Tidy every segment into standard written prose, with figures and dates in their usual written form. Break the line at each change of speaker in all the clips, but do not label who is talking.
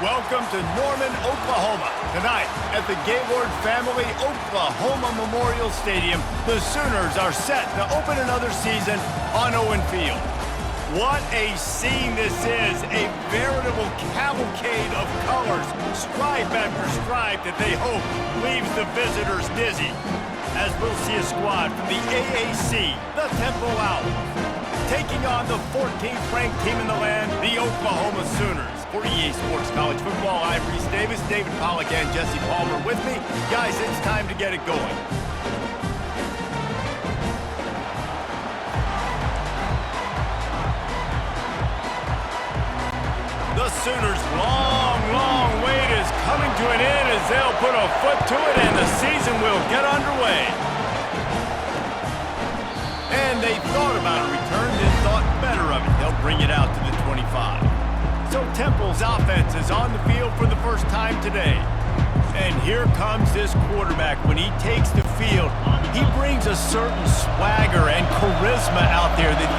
Welcome to Norman, Oklahoma. Tonight at the Gaylord Family Oklahoma Memorial Stadium, the Sooners are set to open another season on Owen Field. What a scene this is, a veritable cavalcade of colors, stripe after stripe that they hope leaves the visitors dizzy. As we'll see a squad from the AAC, the Temple Owls, taking on the 14th ranked team in the land, the Oklahoma Sooners. For EA Sports College Football, I'm Reese Davis, David Pollack, and Jesse Palmer with me. Guys, it's time to get it going. The Sooners' long wait is coming to an end as they'll put a foot to it and the season will get underway. And they thought about a return, then thought better of it. They'll bring it out to the 25. So Temple's offense is on the field for the first time today. And here comes this quarterback. When he takes the field, he brings a certain swagger and charisma out there that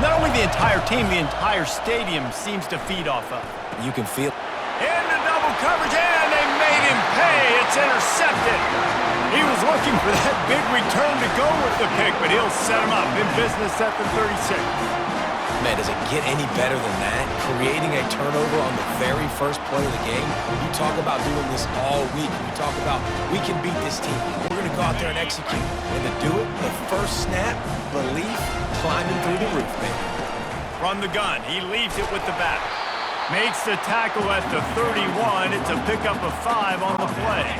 not only the entire team, the entire stadium seems to feed off of.
You can feel.
Into double coverage, and they made him pay. It's intercepted. He was looking for that big return to go with the pick, but he'll set him up in business at the 36.
Man, does it get any better than that? Creating a turnover on the very first play of the game. You talk about doing this all week. You talk about, we can beat this team. We're going to go out there and execute. And to do it, the first snap, belief, climbing through the roof, man.
From the gun, he leaves it with the back. Makes the tackle at the 31. It's a pickup of 5 on the play.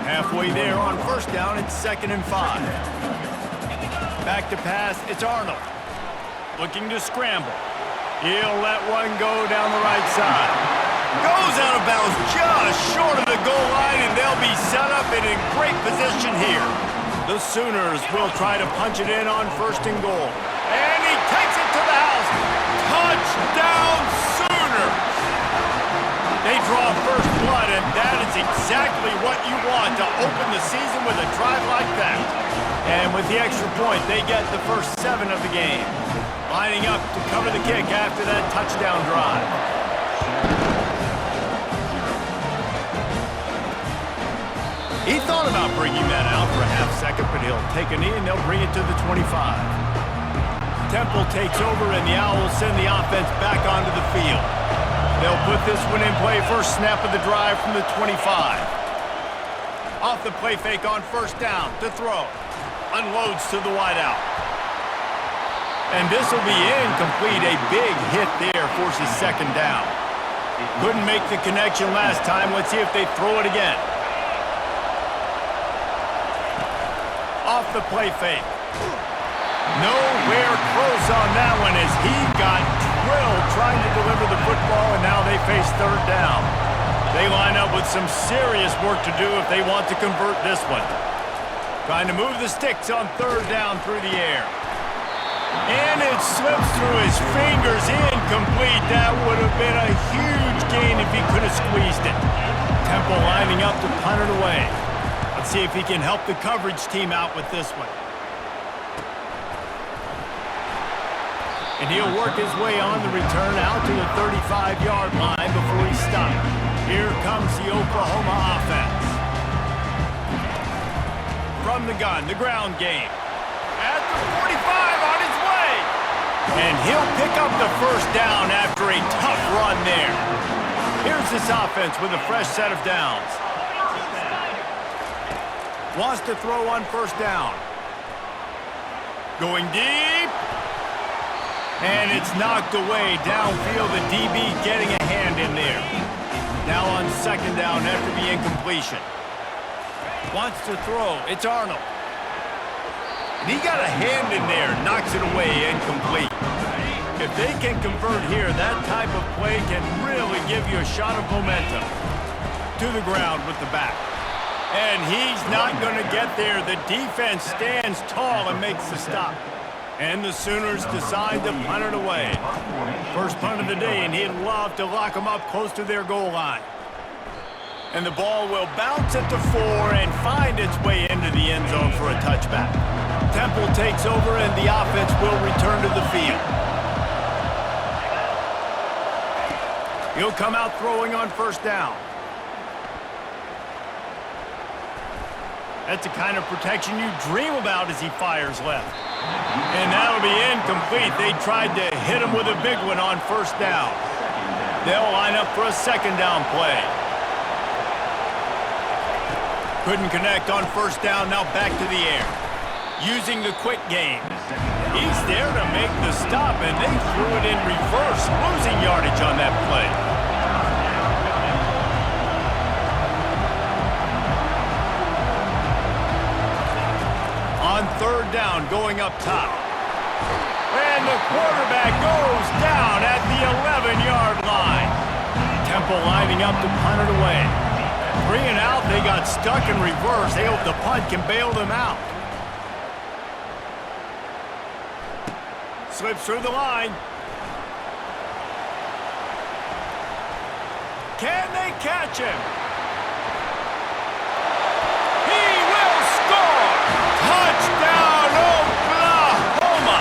Halfway there on first down, it's 2nd and 5. Back to pass, it's Arnold. Looking to scramble. He'll let one go down the right side. Goes out of bounds just short of the goal line, and they'll be set up in a great position here. The Sooners will try to punch it in on 1st and goal. And he takes it to the house. Touchdown, Sooners! They draw first blood, and that is exactly what you want to open the season with a drive like that. And with the extra point, they get the first 7 of the game. Lining up to cover the kick after that touchdown drive. He thought about bringing that out for a half second, but he'll take a knee and they'll bring it to the 25. Temple takes over and the Owls send the offense back onto the field. They'll put this one in play, first snap of the drive from the 25. Off the play fake on first down to throw. Unloads to the wideout. And this will be incomplete. A big hit there forces 2nd down. Couldn't make the connection last time. Let's see if they throw it again. Off the play fake. Nowhere close on that one as he got drilled trying to deliver the football, and now they face 3rd down. They line up with some serious work to do if they want to convert this one. Trying to move the sticks on 3rd down through the air. And it slips through his fingers, incomplete. That would have been a huge gain if he could have squeezed it. Temple lining up to punt it away. Let's see if he can help the coverage team out with this one. And he'll work his way on the return out to the 35-yard line before he stops. Here comes the Oklahoma offense. From the gun, the ground game. At the 45 on his way. And he'll pick up the first down after a tough run there. Here's this offense with a fresh set of downs. Wants to throw on first down. Going deep. And it's knocked away downfield. The DB getting a hand in there. Now on 2nd down after the incompletion. Wants to throw. It's Arnold. And he got a hand in there, knocks it away, incomplete. If they can convert here, that type of play can really give you a shot of momentum. To the ground with the back. And he's not going to get there. The defense stands tall and makes the stop. And the Sooners decide to punt it away. First punt of the day, and he'd love to lock them up close to their goal line. And the ball will bounce at the 4 and find its way into the end zone for a touchback. Temple takes over, and the offense will return to the field. He'll come out throwing on first down. That's the kind of protection you dream about as he fires left. And that'll be incomplete. They tried to hit him with a big one on first down. They'll line up for a second down play. Couldn't connect on first down, now back to the air. Using the quick game. He's there to make the stop, and they threw it in reverse, losing yardage on that play. On third down, going up top. And the quarterback goes down at the 11-yard line. Temple lining up to punt it away. 3 and out, they got stuck in reverse. They hope the punt can bail them out. Slips through the line. Can they catch him? He will score! Touchdown, Oklahoma!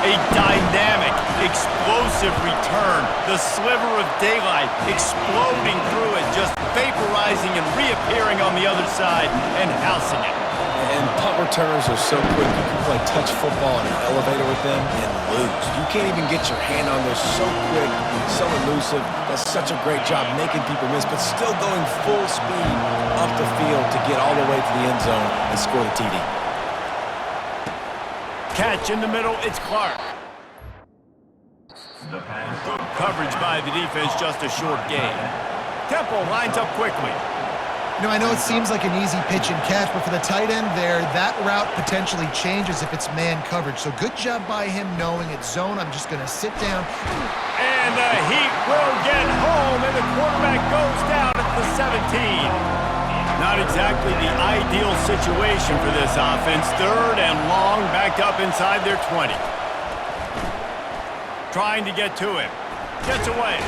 A dynamic, explosive return. The sliver of daylight exploding through it, just vaporizing and reappearing on the other side and housing it.
And punt returners are so quick. You can play touch football in an elevator with them and lose. You can't even get your hand on those. So quick, so elusive. That's such a great job making people miss, but still going full speed up the field to get all the way to the end zone and score the TD.
Catch in the middle, it's Clark. Good coverage by the defense, just a short gain. Temple lines up quickly.
You know, I know it seems like an easy pitch and catch, but for the tight end there, that route potentially changes if it's man coverage. So good job by him knowing it's zone. I'm just going to sit down.
And the Heat will get home, and the quarterback goes down at the 17. Not exactly the ideal situation for this offense. Third and long, back up inside their 20. Trying to get to him. Gets away.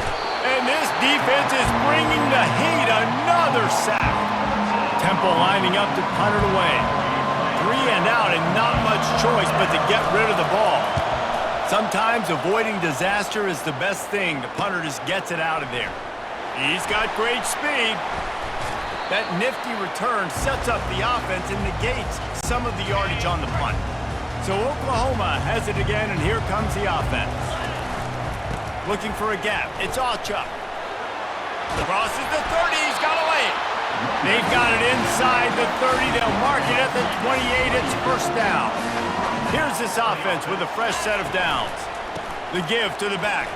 And this defense is bringing the Heat another sack. Temple lining up to punt it away. 3 and out and not much choice but to get rid of the ball. Sometimes avoiding disaster is the best thing. The punter just gets it out of there. He's got great speed. That nifty return sets up the offense and negates some of the yardage on the punt. So Oklahoma has it again, and here comes the offense. Looking for a gap. It's Achuk. Crosses the 30. He's got away. They've got it inside the 30. They'll mark it at the 28. It's first down. Here's this offense with a fresh set of downs. The give to the back.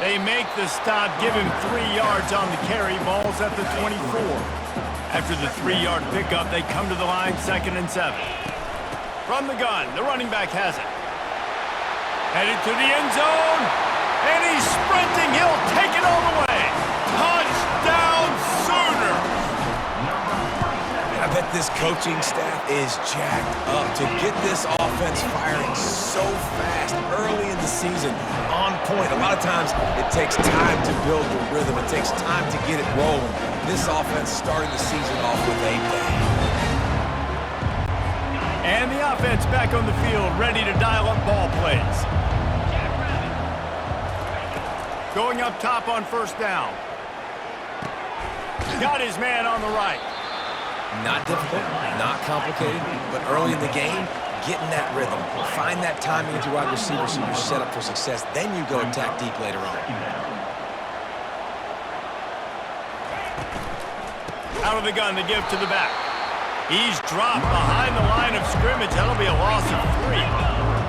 They make the stop, give him 3 yards on the carry. Ball's at the 24. After the 3-yard pickup, they come to the line, 2nd and 7. From the gun, the running back has it. Headed to the end zone. And he's sprinting. He'll take it all the way. Touchdown, Sooners!
I bet this coaching staff is jacked up to get this offense firing so fast early in the season, on point. A lot of times it takes time to build the rhythm. It takes time to get it rolling. This offense starting the season off with a bang.
And the offense back on the field, ready to dial up ball plays. Going up top on first down. Got his man on the right.
Not difficult, not complicated, but early in the game, getting that rhythm. Find that timing with your wide receiver so you're set up for success. Then you go attack deep later on.
Out of the gun to give to the back. He's dropped behind the line of scrimmage. That'll be a loss of 3.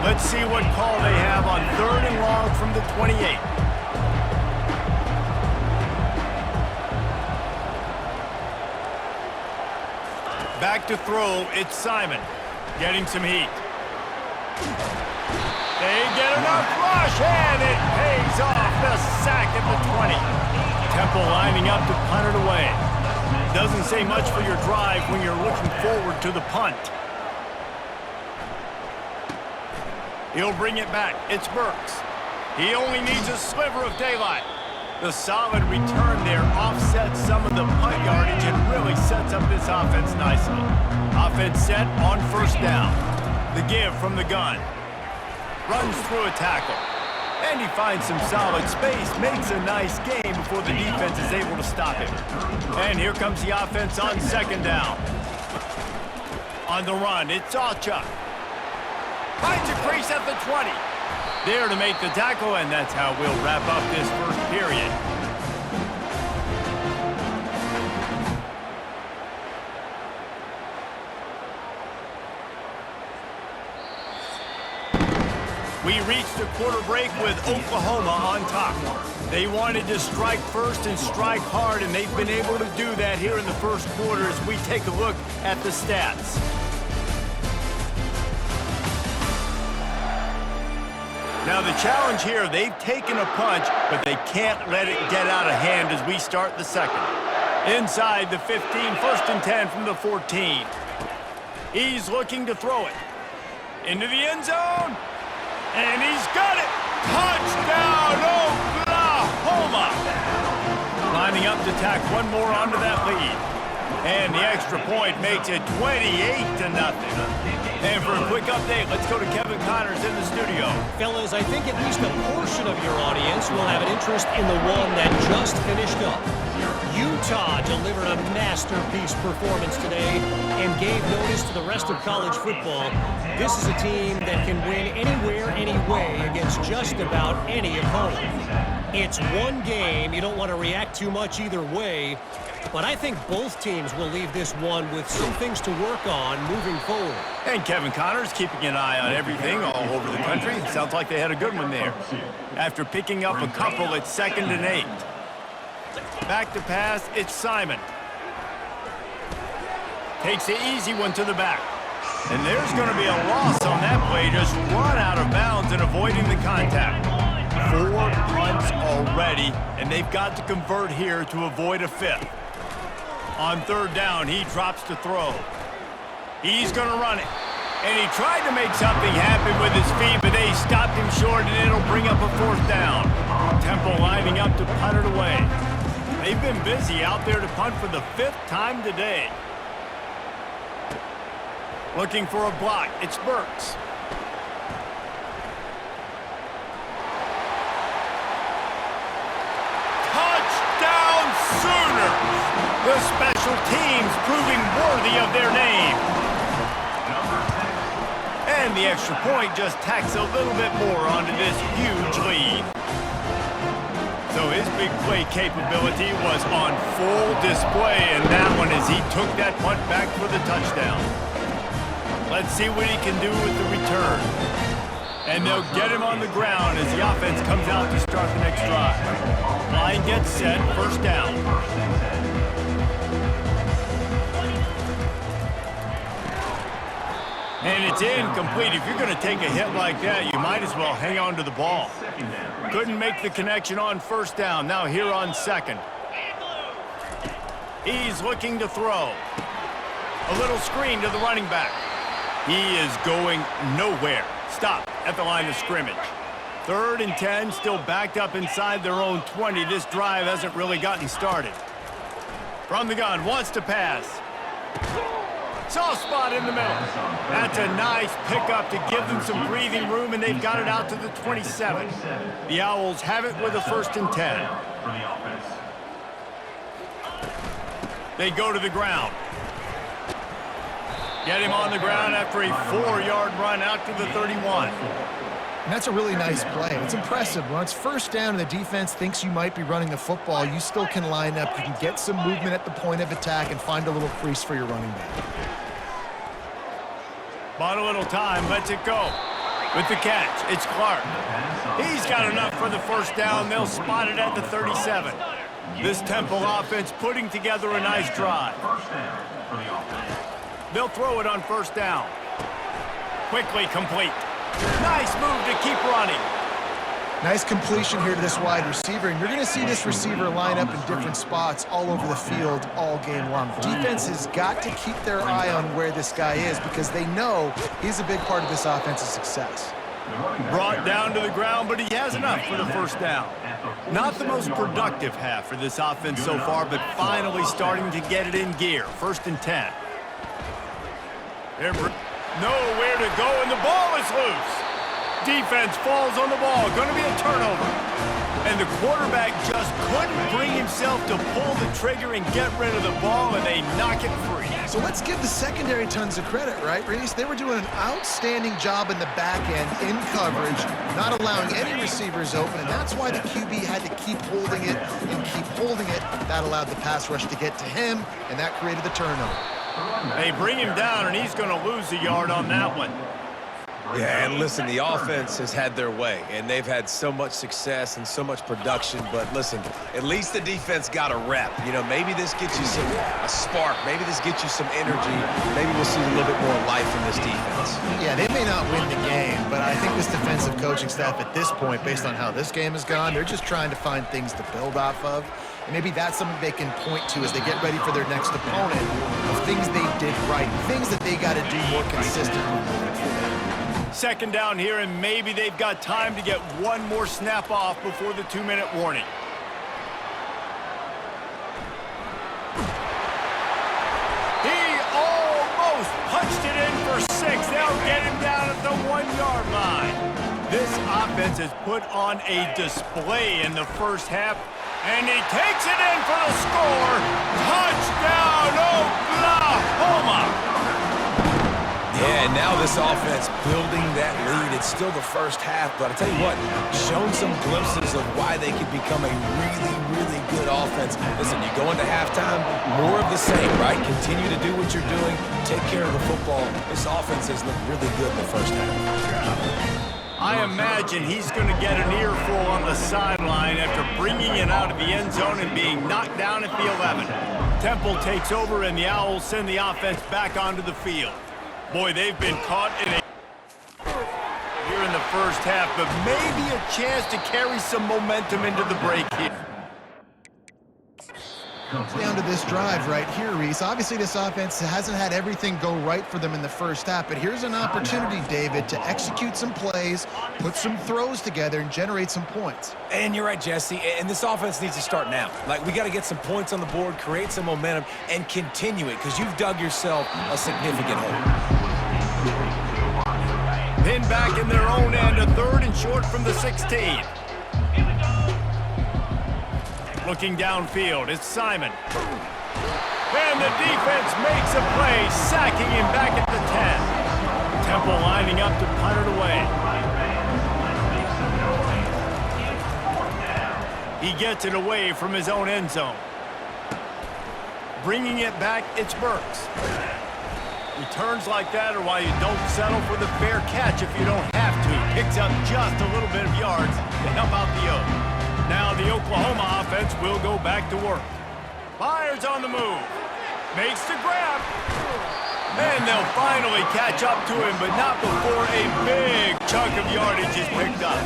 Let's see what call they have on 3rd and long from the 28. Back to throw, it's Simon. Getting some heat. They get enough rush, and it pays off. The sack at the 20. Temple lining up to punt it away. Doesn't say much for your drive when you're looking forward to the punt. He'll bring it back. It's Burks. He only needs a sliver of daylight. The solid return there offsets some of the punt yardage and really sets up this offense nicely. Offense set on first down. The give from the gun. Runs through a tackle. And he finds some solid space, makes a nice game before the defense is able to stop him. And here comes the offense on second down. On the run, it's Alchuk. Finds a crease at the 20. There to make the tackle, and that's how we'll wrap up this first period. We reached the quarter break with Oklahoma on top. They wanted to strike first and strike hard, and they've been able to do that here in the first quarter as we take a look at the stats. Now the challenge here, they've taken a punch, but they can't let it get out of hand as we start the second. Inside the 15, first and 10 from the 14. He's looking to throw it. Into the end zone. And he's got it! Touchdown, Oklahoma! Lining up to tack one more onto that lead. And the extra point makes it 28-0. And for a quick update, let's go to Kevin Connors in the studio.
Fellas, I think at least a portion of your audience will have an interest in the one that just finished up. Utah delivered a masterpiece performance today and gave notice to the rest of college football. This is a team that can win anywhere, anyway against just about any opponent. It's one game. You don't want to react too much either way, but I think both teams will leave this one with some things to work on moving forward.
And Kevin Connors keeping an eye on everything all over the country. Sounds like they had a good one there. After picking up a couple, it's 2nd and 8. Back to pass, it's Simon. Takes the easy one to the back. And there's going to be a loss on that play, just run out of bounds and avoiding the contact. 4 punts already, and they've got to convert here to avoid a 5th. On 3rd down, he drops to throw. He's going to run it. And he tried to make something happen with his feet, but they stopped him short, and it'll bring up a 4th down. Temple lining up to punt it away. They've been busy out there to punt for the 5th time today. Looking for a block. It's Burks. Touchdown Sooners! The special teams proving worthy of their name. And the extra point just tacks a little bit more onto this huge lead. So his big play capability was on full display, and that one as he took that punt back for the touchdown. Let's see what he can do with the return. And they'll get him on the ground as the offense comes out to start the next drive. Line gets set, 1st down. And it's incomplete. If you're going to take a hit like that, you might as well hang on to the ball. Couldn't make the connection on 1st down. Now here on 2nd. He's looking to throw. A little screen to the running back. He is going nowhere. Stop at the line of scrimmage. 3rd and 10, still backed up inside their own 20. This drive hasn't really gotten started. From the gun, wants to pass. Soft spot in the middle. That's a nice pickup to give them some breathing room, and they've got it out to the 27. The Owls have it with a 1st and 10. They go to the ground. Get him on the ground after a 4-yard run out to the 31.
And that's a really nice play. It's impressive. When it's 1st down and the defense thinks you might be running the football, you still can line up. You can get some movement at the point of attack and find a little crease for your running back.
Bought a little time, lets it go. With the catch, it's Clark. He's got enough for the 1st down. They'll spot it at the 37. This Temple offense putting together a nice drive. They'll throw it on 1st down. Quickly complete. Nice move to keep running.
Nice completion here to this wide receiver, and you're going to see this receiver line up in different spots all over the field all game long. Defense has got to keep their eye on where this guy is because they know he's a big part of this offense's success.
Brought down to the ground, but he has enough for the 1st down. Not the most productive half for this offense so far, but finally starting to get it in gear. 1st and 10. Nowhere to go, and the ball is loose. Defense falls on the ball. Going to be a turnover. And the quarterback just couldn't bring himself to pull the trigger and get rid of the ball, and they knock it free.
So let's give the secondary tons of credit, right, Reese? They were doing an outstanding job in the back end, in coverage, not allowing any receivers open, and that's why the QB had to keep holding it and keep holding it. That allowed the pass rush to get to him, and that created the turnover.
They bring him down, and he's going to lose a yard on that one.
Yeah, and listen, the offense has had their way, and they've had so much success and so much production. But listen, at least the defense got a rep. You know, maybe this gets you a spark. Maybe this gets you some energy. Maybe we'll see a little bit more life in this defense.
Yeah, they may not win the game, but I think this defensive coaching staff at this point, based on how this game has gone, they're just trying to find things to build off of. And maybe that's something they can point to as they get ready for their next opponent, of things they did right, things that they got to do more consistently moving forward.
Second down here, and maybe they've got time to get one more snap off before the 2-minute warning. He almost punched it in for 6. They'll get him down at the 1-yard line. This offense has put on a display in the first half, and he takes it in for the score. Touchdown, Oklahoma!
Yeah, now this offense building that lead. It's still the first half, but I tell you what, shown some glimpses of why they could become a really, really good offense. Listen, you go into halftime, more of the same, right? Continue to do what you're doing, take care of the football. This offense has looked really good in the first half.
I imagine he's going to get an earful on the sideline after bringing it out of the end zone and being knocked down at the 11. Temple takes over, and the Owls send the offense back onto the field. Boy, they've been caught in a here in the first half, but maybe a chance to carry some momentum into the break here.
Down to this drive right here, Reese. Obviously, this offense hasn't had everything go right for them in the first half, but here's an opportunity, David, to execute some plays, put some throws together, and generate some points.
And you're right, Jesse, and this offense needs to start now. Like, we got to get some points on the board, create some momentum, and continue it, because you've dug yourself a significant hole.
Pinned back in their own end, a 3rd and short from the 16. Looking downfield, it's Simon. And the defense makes a play, sacking him back at the 10. Temple lining up to punt it away. He gets it away from his own end zone. Bringing it back, it's Burks. Returns like that are why you don't settle for the fair catch if you don't have to. Picks up just a little bit of yards to help out the Oak. Now the Oklahoma offense will go back to work. Fires on the move. Makes the grab. And they'll finally catch up to him, but not before a big chunk of yardage is picked up.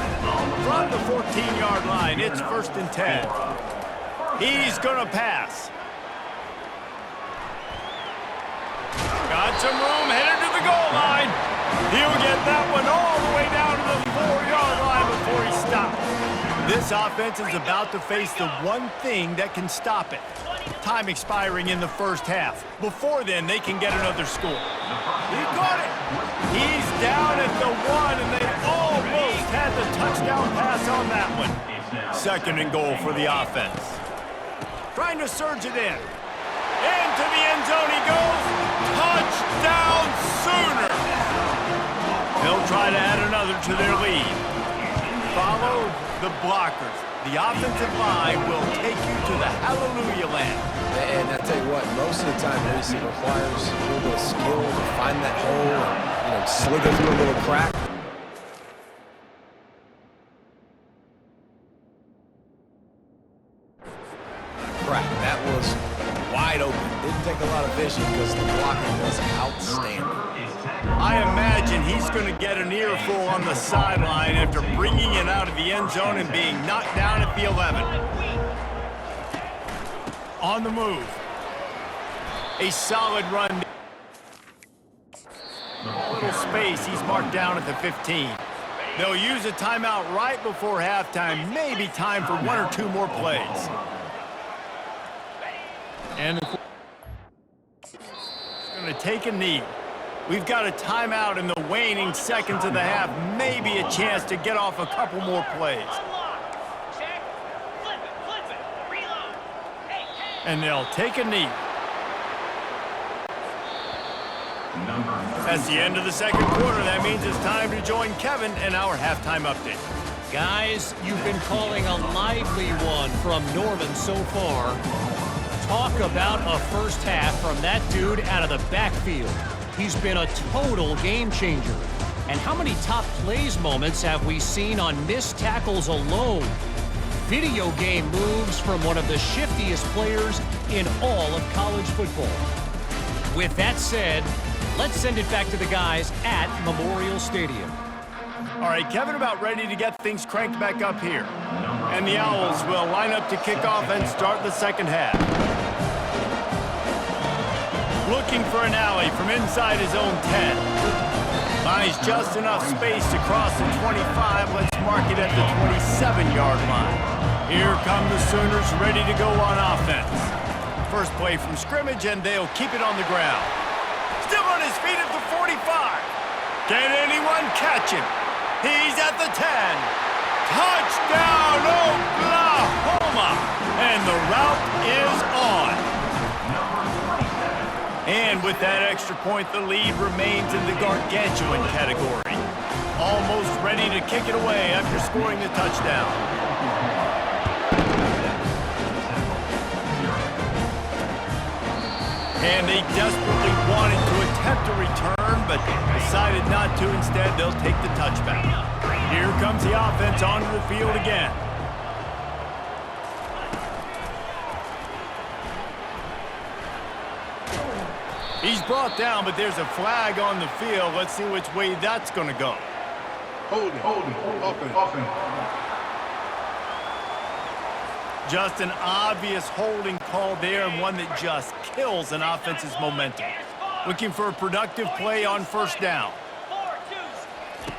From the 14-yard line, it's 1st and 10. He's going to pass. Got some room, headed to the goal line. He'll get that one all the way down to the 4-yard line before he stops. This offense is about to face the one thing that can stop it. Time expiring in the first half. Before then, they can get another score. He got it. He's down at the 1, and they almost had the touchdown pass on that one. 2nd and goal for the offense. Trying to surge it in. Into the end zone he goes. Touchdown Sooners! They'll try to add another to their lead. Follow the blockers. The offensive line will take you to the hallelujah land.
And I tell you what, most of the time, Reese, it requires a little bit of skill to find that hole and, slither through a little crack. That was wide open. Didn't take a lot of vision because the blocking was outstanding.
I imagine he's going to get an earful on the sideline after bringing it out of the end zone and being knocked down at the 11. On the move. A solid run. A little space. He's marked down at the 15. They'll use a timeout right before halftime. Maybe time for 1 or 2 more plays. And he's going to take a knee. We've got a timeout in the waning seconds of the half. Maybe a chance to get off a couple more plays. And they'll take a knee. That's the end of the second quarter. That means it's time to join Kevin in our halftime update.
Guys, you've been calling a lively one from Norman so far. Talk about a first half from that dude out of the backfield. He's been a total game changer. And how many top plays moments have we seen on missed tackles alone? Video game moves from one of the shiftiest players in all of college football. With that said, let's send it back to the guys at Memorial Stadium.
All right, Kevin about ready to get things cranked back up here. And the Owls will line up to kick off and start the second half. Looking for an alley from inside his own 10. Finds just enough space to cross the 25. Let's mark it at the 27-yard line. Here come the Sooners ready to go on offense. First play from scrimmage, and they'll keep it on the ground. Still on his feet at the 45. Can anyone catch him? He's at the 10. Touchdown, Oklahoma! And the route is on. And with that extra point, the lead remains in the gargantuan category. Almost ready to kick it away after scoring the touchdown. And they desperately wanted to attempt a return, but decided not to. Instead, they'll take the touchback. Here comes the offense onto the field again. He's brought down, but there's a flag on the field. Let's see which way that's going to go.
Holding, offense.
Just an obvious holding call there, and one that just kills an offense's momentum. Looking for a productive play on first down.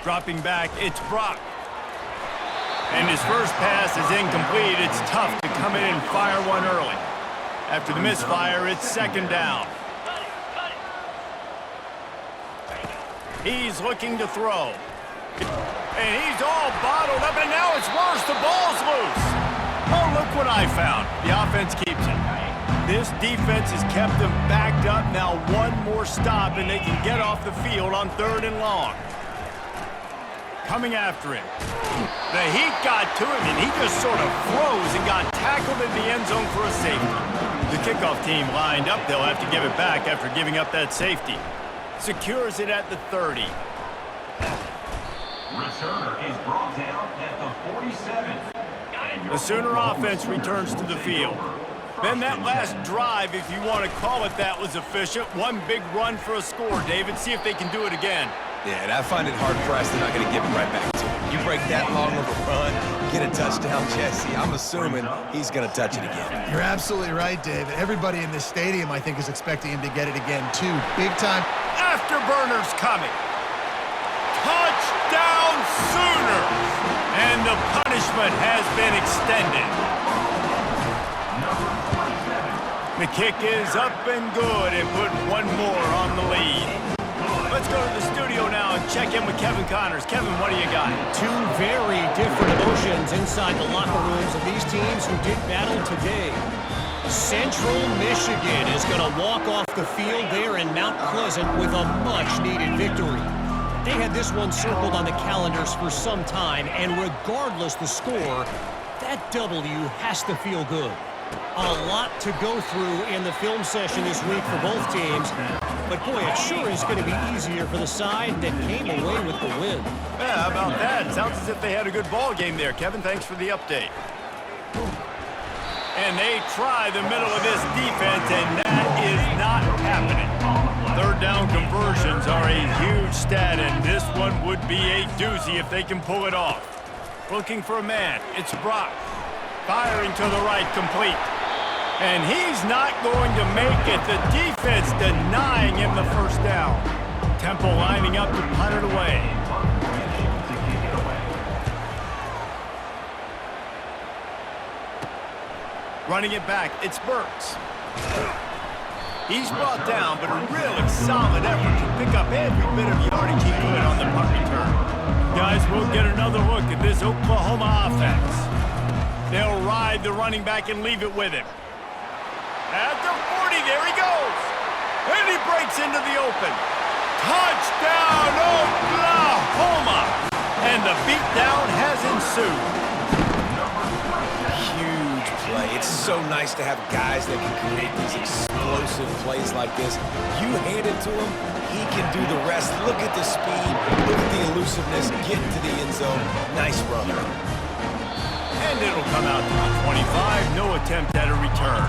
Dropping back, it's Brock. And his first pass is incomplete. It's tough to come in and fire one early. After the misfire, it's second down. He's looking to throw. And he's all bottled up, and now it's worse. The ball's loose. Oh, look what I found. The offense keeps it. This defense has kept them backed up. Now one more stop, and they can get off the field on 3rd and long. Coming after him. The heat got to him, and he just sort of froze and got tackled in the end zone for a safety. The kickoff team lined up. They'll have to give it back after giving up that safety. Secures it at the 30.
Returner is brought down at the 47.
The Sooner offense returns to the field. Then that last drive, if you want to call it that, was efficient. One big run for a score. David, see if they can do it again.
Yeah, and I find it hard-pressed they're not going to give it right back to him. You break that long of a run, get a touchdown, Jesse, I'm assuming he's going to touch it again.
You're absolutely right, David. Everybody in this stadium, I think, is expecting him to get it again, too. Big time.
Afterburners coming. Touchdown Sooners! And the punishment has been extended. The kick is up and good and put one more on the lead. Let's go to the studio now and check in with Kevin Connors. Kevin, what do you got?
Two very different emotions inside the locker rooms of these teams who did battle today. Central Michigan is going to walk off the field there in Mount Pleasant with a much-needed victory. They had this one circled on the calendars for some time, and regardless the score, that W has to feel good. A lot to go through in the film session this week for both teams, but boy, it sure is going to be easier for the side that came away with the win.
Yeah, how about that? Sounds as if they had a good ball game there. Kevin, thanks for the update. And they try the middle of this defense, and that is not happening. 3rd down conversions are a huge stat, and this one would be a doozy if they can pull it off. Looking for a man. It's Brock. Firing to the right, complete. And he's not going to make it. The defense denying him the first down. Temple lining up to punt it away. Running it back, it's Burks. He's brought down, but a really solid effort to pick up every bit of yardage he could on the punt return. Guys, we'll get another look at this Oklahoma offense. They'll ride the running back and leave it with him. At the 40, there he goes. And he breaks into the open. Touchdown, Oklahoma! And the beatdown has ensued.
Huge play. It's so nice to have guys that can create these explosive plays like this. You hand it to him, he can do the rest. Look at the speed, look at the elusiveness, get into the end zone. Nice run.
And it'll come out to the 25. No attempt at a return.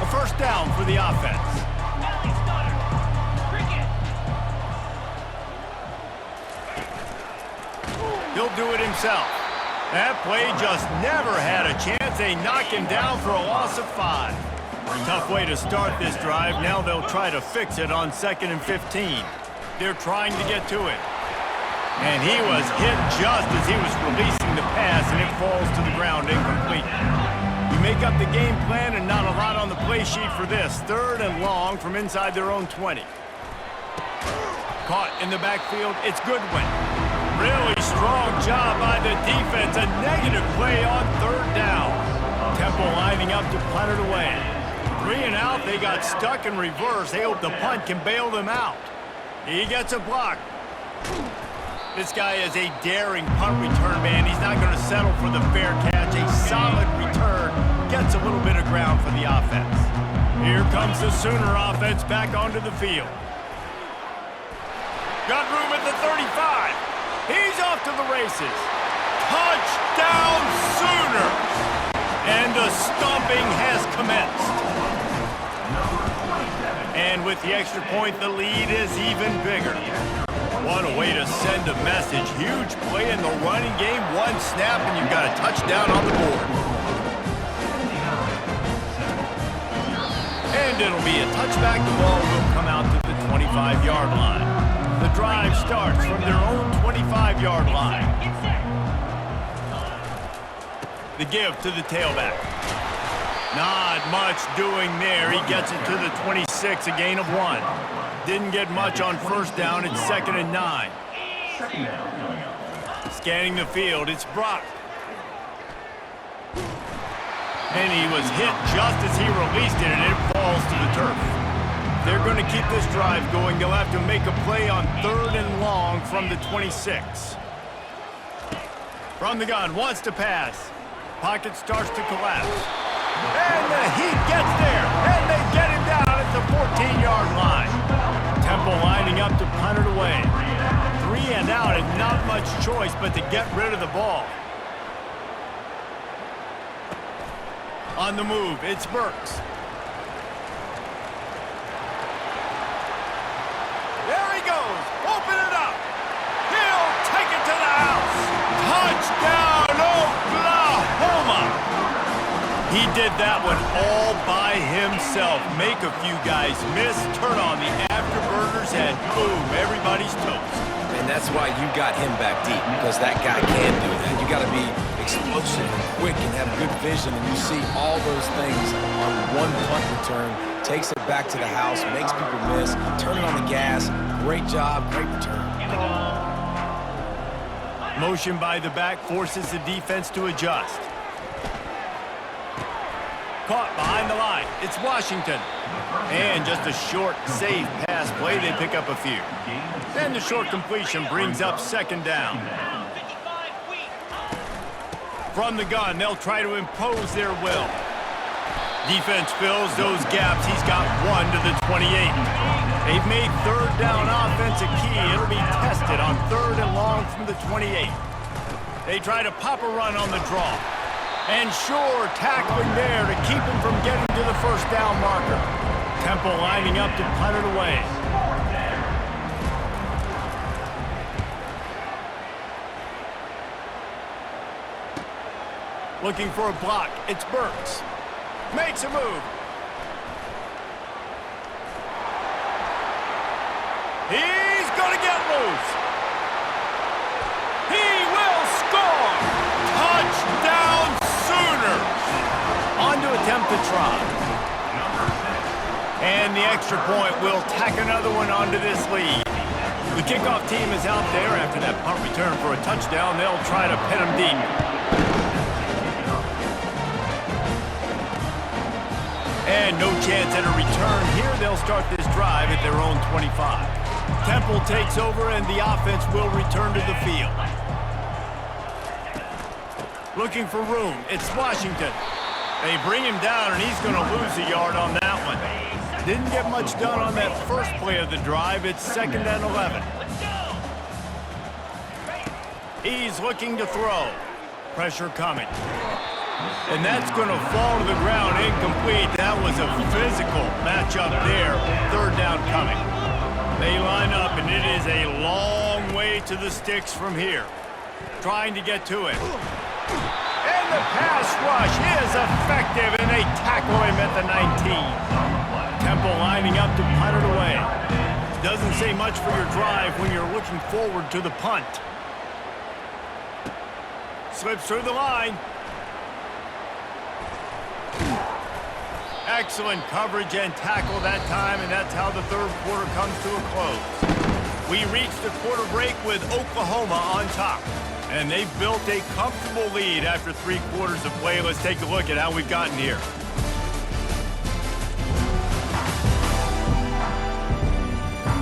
A first down for the offense. He'll do it himself. That play just never had a chance. They knock him down for a loss of 5. Tough way to start this drive. Now they'll try to fix it on 2nd and 15. They're trying to get to it. And he was hit just as he was releasing the pass, and it falls to the ground incomplete. You make up the game plan and not a lot on the play sheet for this. 3rd and long from inside their own 20. Caught in the backfield, it's Goodwin. Really strong job by the defense. A negative play on 3rd down. Temple lining up to punt it away. 3 and out, they got stuck in reverse. They hope the punt can bail them out. He gets a block. This guy is a daring punt return man. He's not going to settle for the fair catch. A solid return gets a little bit of ground for the offense. Here comes the Sooner offense back onto the field. Got room at the 35. He's off to the races. Touchdown Sooners! And the stomping has commenced. And with the extra point, the lead is even bigger. What a way to send a message. Huge play in the running game. 1 snap and you've got a touchdown on the board. And it'll be a touchback. The ball will come out to the 25-yard line. The drive starts from their own 25-yard line. The give to the tailback. Not much doing there. He gets it to the 26, a gain of 1. Didn't get much on first down. It's 2nd and 9. Scanning the field, it's Brock. And he was hit just as he released it, and it falls to the turf. They're going to keep this drive going. They'll have to make a play on 3rd and long from the 26. From the gun, wants to pass. Pocket starts to collapse. And the Heat gets there, and they get him down at the 14-yard line. Temple lining up to punt it away. 3 and out, and not much choice but to get rid of the ball. On the move, it's Burks. There he goes. Open it up. He'll take it to the house. Touchdown, Oklahoma. He did that one all by himself. Make a few guys miss, turn on the afterburners, and boom, everybody's toast.
And that's why you got him back deep, because that guy can do that. You got to be explosive and quick and have good vision, and you see all those things on one punt return. Takes it back to the house, makes people miss, turning on the gas. Great job, great return.
Motion by the back forces the defense to adjust. Caught behind the line. It's Washington. And just a short, safe pass play. They pick up a few. And the short completion brings up 2nd down. From the gun, they'll try to impose their will. Defense fills those gaps. He's got 1 to the 28. They've made 3rd down offense a key. It'll be tested on 3rd and long from the 28. They try to pop a run on the draw. And sure, tackling there to keep him from getting to the 1st down marker. Temple lining up to punt it away. Looking for a block. It's Burks. Makes a move. He's going to get loose. He will score. Touchdown Sooners. On to attempt to try. And the extra point will tack another one onto this lead. The kickoff team is out there after that punt return for a touchdown. They'll try to pin them deep. And no chance at a return here. They'll start this drive at their own 25. Temple takes over and the offense will return to the field. Looking for room. It's Washington. They bring him down and he's going to lose a yard on that one. Didn't get much done on that first play of the drive. It's 2nd and 11. He's looking to throw. Pressure coming. And that's going to fall to the ground incomplete. That was a physical matchup there. 3rd down coming. They line up, and it is a long way to the sticks from here. Trying to get to it. And the pass rush is effective, and they tackle him at the 19. Temple lining up to punt it away. Doesn't say much for your drive when you're looking forward to the punt. Slips through the line. Excellent coverage and tackle that time, and that's how the 3rd quarter comes to a close. We reach the quarter break with Oklahoma on top, and they've built a comfortable lead after 3 quarters of play. Let's take a look at how we've gotten here.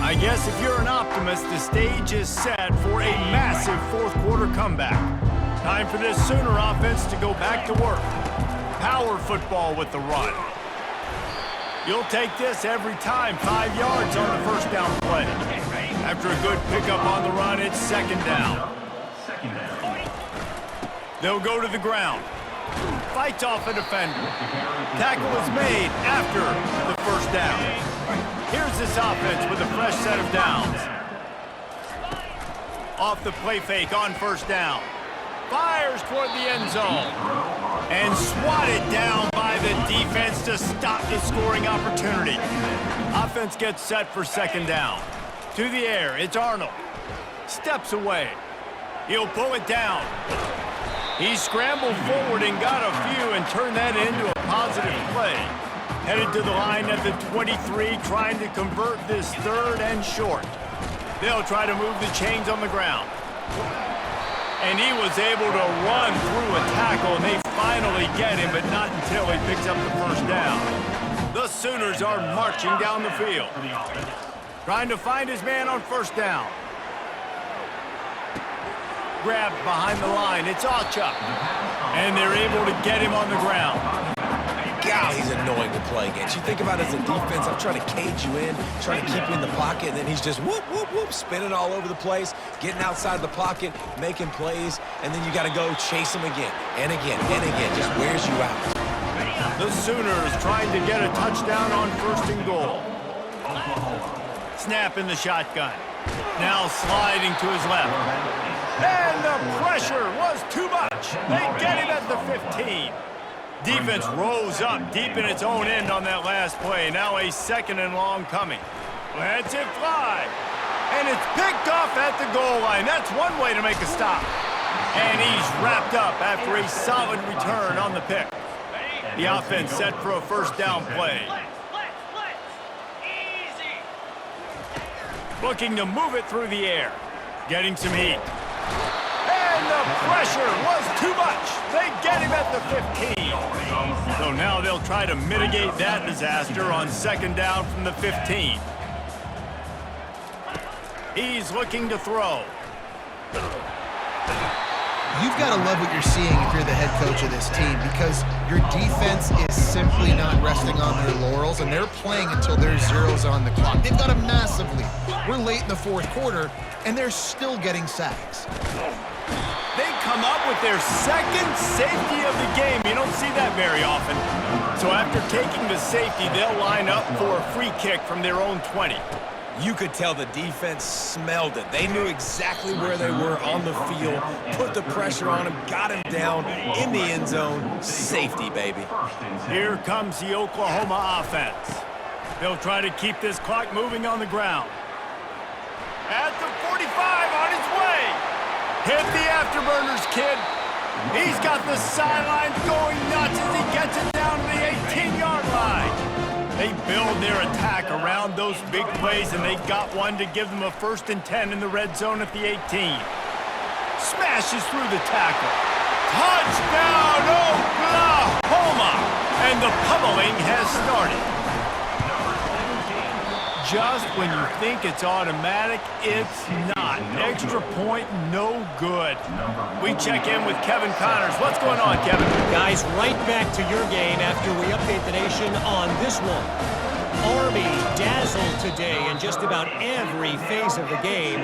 I guess if you're an optimist, the stage is set for a massive 4th quarter comeback. Time for this Sooner offense to go back to work. Power football with the run. You'll take this every time. 5 yards on the 1st down play. After a good pickup on the run, it's 2nd down. They'll go to the ground. Fights off a defender. Tackle is made after the 1st down. Here's this offense with a fresh set of downs. Off the play fake on 1st down. Fires toward the end zone. And swatted down by the defense to stop the scoring opportunity. Offense gets set for 2nd down. To the air, it's Arnold. Steps away. He'll pull it down. He scrambled forward and got a few and turned that into a positive play. Headed to the line at the 23, trying to convert this 3rd and short. They'll try to move the chains on the ground. And he was able to run through a tackle, and they finally get him, but not until he picks up the 1st down. The Sooners are marching down the field. Trying to find his man on 1st down. Grabbed behind the line. It's Achuk. And they're able to get him on the ground.
God, he's annoying to play against. You think about it as a defense, I'm trying to cage you in, trying to keep you in the pocket, and then he's just whoop, whoop, whoop, spinning all over the place, getting outside the pocket, making plays, and then you got to go chase him again and again and again. Just wears you out.
The Sooners trying to get a touchdown on 1st and goal. Snap in the shotgun. Now sliding to his left. And the pressure was too much. They get him at the 15. Defense rose up deep in its own end on that last play. Now a 2nd and long coming. Lets it fly. And it's picked off at the goal line. That's one way to make a stop. And he's wrapped up after a solid return on the pick. The offense set for a 1st down play. Looking to move it through the air. Getting some heat. And the pressure was too much. They get him at the 15. So now they'll try to mitigate that disaster on 2nd down from the 15. He's looking to throw.
You've got to love what you're seeing if you're the head coach of this team, because your defense is simply not resting on their laurels, and they're playing until there's zeros on the clock. They've got a massive lead. We're late in the 4th quarter, and they're still getting sacks.
They come up with their 2nd safety of the game. You don't see that very often. So after taking the safety, they'll line up for a free kick from their own 20.
You could tell the defense smelled it. They knew exactly where they were on the field, put the pressure on him, got him down in the end zone. Safety, baby.
Here comes the Oklahoma offense. They'll try to keep this clock moving on the ground. At the 45 on his way. Hit the afterburners, kid. He's got the sidelines going nuts as he gets it down to the 18-yard line. They build build their attack around those big plays, and they got one to give them a 1st and 10 in the red zone at the 18. Smashes through the tackle. Touchdown, Oklahoma! And the pummeling has started. Just when you think it's automatic, it's not. Extra point, no good. We check in with Kevin Connors. What's going on, Kevin?
Guys, right back to your game after we update the nation on this one. Army dazzled today in just about every phase of the game.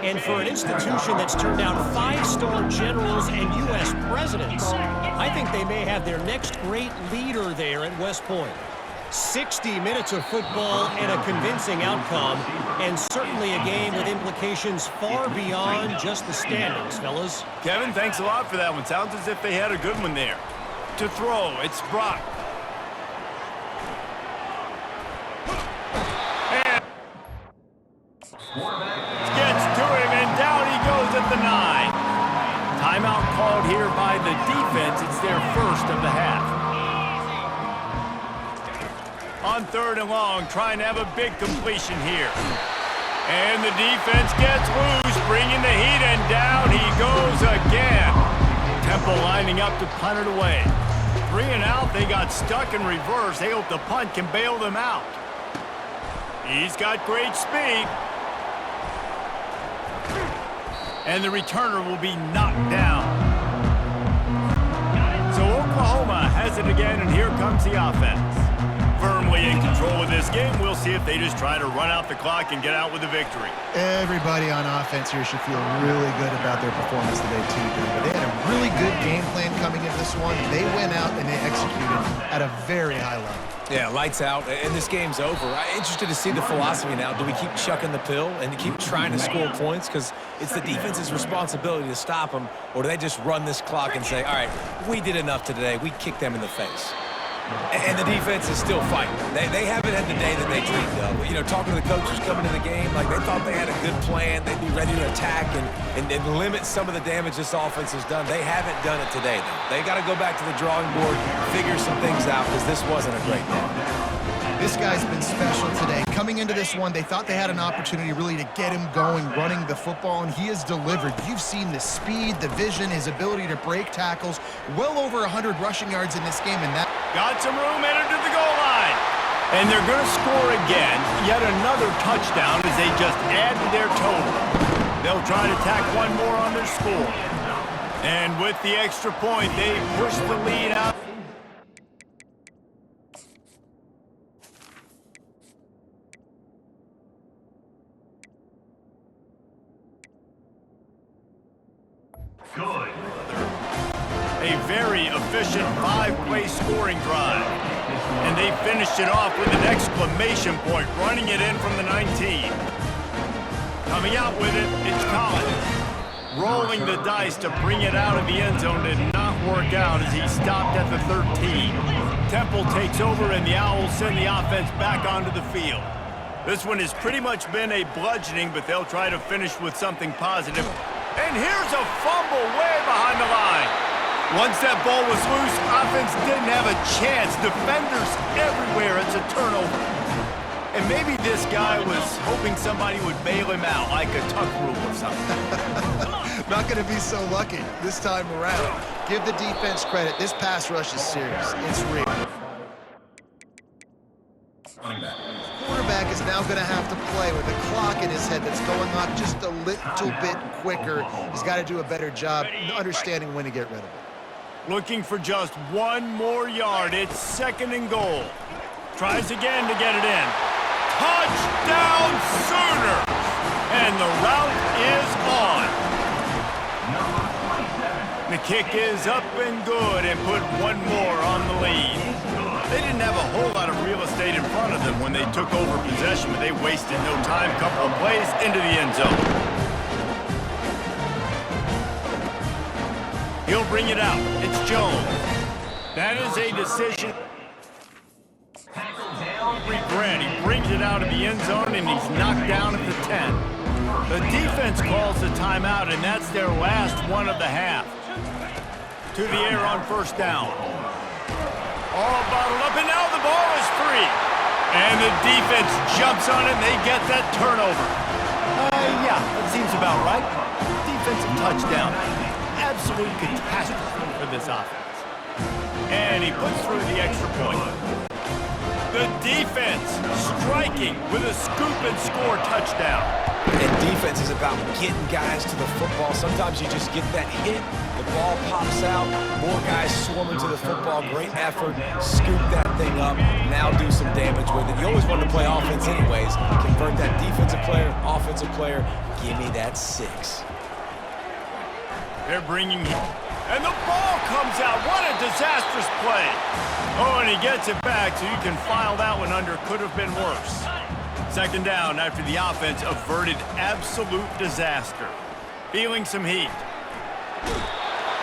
And for an institution that's turned out 5-star generals and U.S. presidents, I think they may have their next great leader there at West Point. 60 minutes of football and a convincing outcome, and certainly a game with implications far beyond just the standings, fellas.
Kevin, thanks a lot for that one. Sounds as if they had a good one there. To throw, it's Brock. And gets to him, and down he goes at the 9. Timeout called here by the defense. It's their first of the half. On 3rd and long, trying to have a big completion here. And the defense gets loose, bringing the heat, and down he goes again. Temple lining up to punt it away. 3 and out, they got stuck in reverse. They hope the punt can bail them out. He's got great speed. And the returner will be knocked down. So Oklahoma has it again, and here comes the offense. Firmly in control of this game. We'll see if they just try to run out the clock and get out with a victory.
Everybody on offense here should feel really good about their performance today, too, David. They had a really good game plan coming into this one. They went out and they executed at a very high level.
Yeah, lights out, and this game's over. I'm interested to see the philosophy now. Do we keep chucking the pill and keep trying to score points? Because it's the defense's responsibility to stop them, or do they just run this clock and say, all right, we did enough today. We kicked them in the face. And the defense is still fighting. They haven't had the day that they dreamed of. You know, talking to the coaches coming to the game, like they thought they had a good plan. They'd be ready to attack and limit some of the damage this offense has done. They haven't done it today, though. They got to go back to the drawing board, figure some things out, because this wasn't a great day.
This guy's been special today. Coming into this one, they thought they had an opportunity really to get him going, running the football, and he has delivered. You've seen the speed, the vision, his ability to break tackles. Well over 100 rushing yards in this game, and that...
Got some room, headed to the goal line. And they're going to score again. Yet another touchdown as they just add to their total. They'll try to tack one more on their score. And with the extra point, they push the lead out.
Good.
A very efficient 5-play scoring drive. And they finished it off with an exclamation point, running it in from the 19. Coming out with it, it's Collins. Rolling the dice to bring it out of the end zone did not work out as he stopped at the 13. Temple takes over, and the Owls send the offense back onto the field. This one has pretty much been a bludgeoning, but they'll try to finish with something positive. And here's a fumble way behind the line. Once that ball was loose, offense didn't have a chance. Defenders everywhere. It's a turnover. And maybe this guy was hoping somebody would bail him out, like a tuck rule or something.
Not going to be so lucky this time around. Give the defense credit. This pass rush is serious. It's real. Quarterback is now going to have to play with a clock in his head that's going on just a little bit quicker. He's got to do a better job understanding when to get rid of it.
Looking for just one more yard. It's 2nd and goal. Tries again to get it in. Touchdown Sooners! And the route is on. The kick is up and good and put one more on the lead. They didn't have a whole lot of real estate in front of them when they took over possession, but they wasted no time. Couple of plays into the end zone. He'll bring it out. It's Jones. That is a decision. Regret. He brings it out of the end zone, and he's knocked down at the 10. The defense calls the timeout, and that's their last one of the half. To the air on 1st down. All bottled up, and now the ball is free. And the defense jumps on it, and they get that turnover. Yeah, that seems about right. Defensive touchdown. Absolute catastrophe for this offense. And he puts through the extra point. The defense striking with a scoop and score touchdown.
And defense is about getting guys to the football. Sometimes you just get that hit, the ball pops out, more guys swarming to the football. Great effort, scoop that thing up, now do some damage with it. You always want to play offense anyways. Convert that defensive player, offensive player. Give me that 6.
They're bringing him. And the ball comes out. What a disastrous play. Oh, and he gets it back, so you can file that one under. Could have been worse. Second down after the offense averted absolute disaster. Feeling some heat.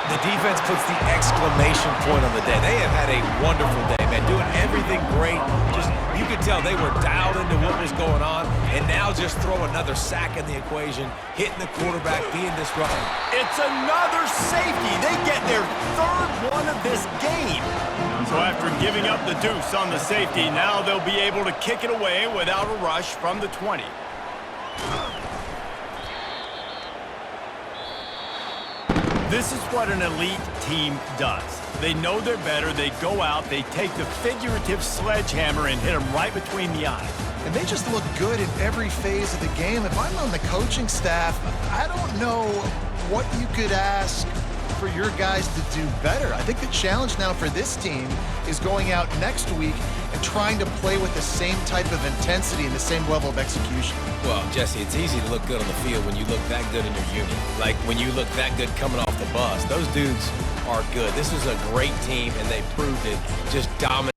The defense puts the exclamation point on the day. They have had a wonderful day, man. Doing everything great. Just, you could tell they were dialed into what was going on. And now just throw another sack in the equation. Hitting the quarterback, being disruptive.
It's another safety. They get their third one of this game. So after giving up the deuce on the safety, now they'll be able to kick it away without a rush from the 20. This is what an elite team does. They know they're better. They go out. They take the figurative sledgehammer and hit them right between the eyes.
And they just look good in every phase of the game. If I'm on the coaching staff, I don't know what you could ask for your guys to do better. I think the challenge now for this team is going out next week and trying to play with the same type of intensity and the same level of execution.
Well, Jesse, it's easy to look good on the field when you look that good in your unit. Like when you look that good coming off the bus. Those dudes are good. This is a great team, and they proved it. Just dominant.